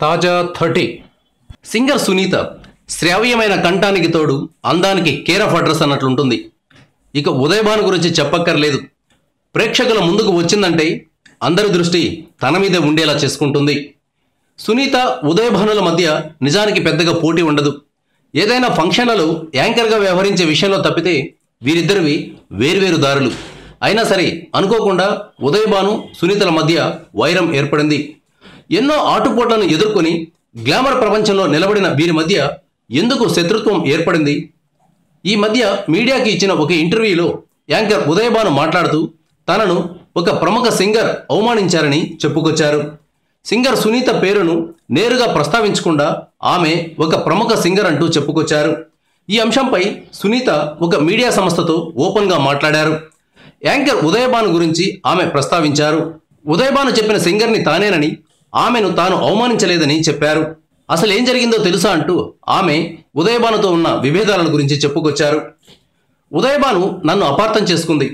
తాజా 30 సింగర్ సునీత శ్రావ్యమైన కంఠానికి తోడు అందానికి కేర్ ఆఫ్ అడ్రస్ అన్నట్లుంటుంది. ఇక ఉదయభాను గురించి చెప్పక్కర్లేదు. ప్రేక్షకుల ముందుకు వచ్చిందంటే అందరి దృష్టి తన మీదే ఉండేలా చేసుకుంటుంది. సునీత ఉదయభానుల మధ్య నిజానికి పెద్దగా పోటీ ఉండదు. ఏదైనా ఫంక్షన్లలో యాంకర్గా వ్యవహరించే విషయంలో తప్పితే వీరిద్దరివి వేర్వేరు దారులు. అయినా సరే అనుకోకుండా ఉదయభాను సునీతల మధ్య వైరం ఏర్పడింది. ఎన్నో ఆటుపోట్లను ఎదుర్కొని గ్లామర్ ప్రపంచంలో నిలబడిన వీరి మధ్య ఎందుకు శత్రుత్వం ఏర్పడింది? ఈ మధ్య మీడియాకి ఇచ్చిన ఒక ఇంటర్వ్యూలో యాంకర్ ఉదయభాను మాట్లాడుతూ తనను ఒక ప్రముఖ సింగర్ అవమానించారని చెప్పుకొచ్చారు. సింగర్ సునీత పేరును నేరుగా ప్రస్తావించకుండా ఆమె ఒక ప్రముఖ సింగర్ అంటూ చెప్పుకొచ్చారు. ఈ అంశంపై సునీత ఒక మీడియా సంస్థతో ఓపెన్గా మాట్లాడారు. యాంకర్ ఉదయభాను గురించి ఆమె ప్రస్తావించారు. ఉదయభాను చెప్పిన సింగర్ని తానేనని, ఆమెను తాను అవమానించలేదని చెప్పారు. అసలు ఏం జరిగిందో తెలుసా అంటూ ఆమె ఉదయభానుతో ఉన్న విభేదాలను గురించి చెప్పుకొచ్చారు. ఉదయభాను నన్ను అపార్థం చేసుకుంది.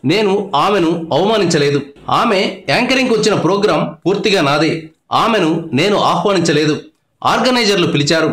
నేను ఆమెను అవమానించలేదు. ఆమె యాంకరింగ్కి వచ్చిన ప్రోగ్రాం పూర్తిగా నాదే. ఆమెను నేను ఆహ్వానించలేదు. ఆర్గనైజర్లు పిలిచారు.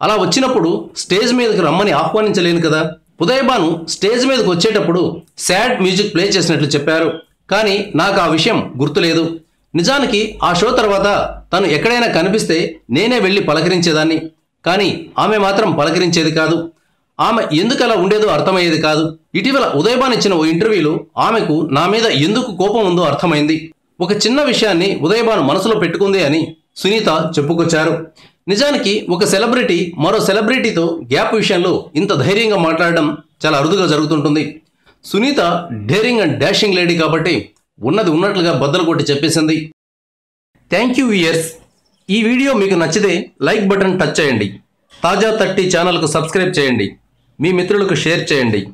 అలా వచ్చినప్పుడు స్టేజ్ మీదకి రమ్మని ఆహ్వానించలేను కదా. ఉదయభాను స్టేజ్ మీదకి వచ్చేటప్పుడు సాడ్ మ్యూజిక్ ప్లే చేసినట్లు చెప్పారు. కానీ నాకు ఆ విషయం గుర్తులేదు. నిజానికి ఆ షో తర్వాత తను ఎక్కడైనా కనిపిస్తే నేనే వెళ్ళి పలకరించేదాన్ని. కానీ ఆమె మాత్రం పలకరించేది కాదు. ఆమె ఎందుకు అలా ఉండేదో అర్థమయ్యేది కాదు. ఇటీవల ఉదయభాను ఇచ్చిన ఓ ఇంటర్వ్యూలో ఆమెకు నా మీద ఎందుకు కోపం ఉందో అర్థమైంది. ఒక చిన్న విషయాన్ని ఉదయభాను మనసులో పెట్టుకుంది అని సునీత చెప్పుకొచ్చారు. నిజానికి ఒక సెలబ్రిటీ మరో సెలబ్రిటీతో గ్యాప్ విషయంలో ఇంత ధైర్యంగా మాట్లాడడం చాలా అరుదుగా జరుగుతుంటుంది. Sunitha daring and dashing lady కాబట్టి ఉన్నది ఉన్నట్లుగా బద్దలు కొట్టి చెప్పేసింది. Thank you viewers. ఈ వీడియో మీకు నచ్చితే లైక్ బటన్ టచ్ చేయండి. తాజా 30 ఛానల్కు సబ్స్క్రైబ్ చేయండి. మీ మిత్రులకు షేర్ చేయండి.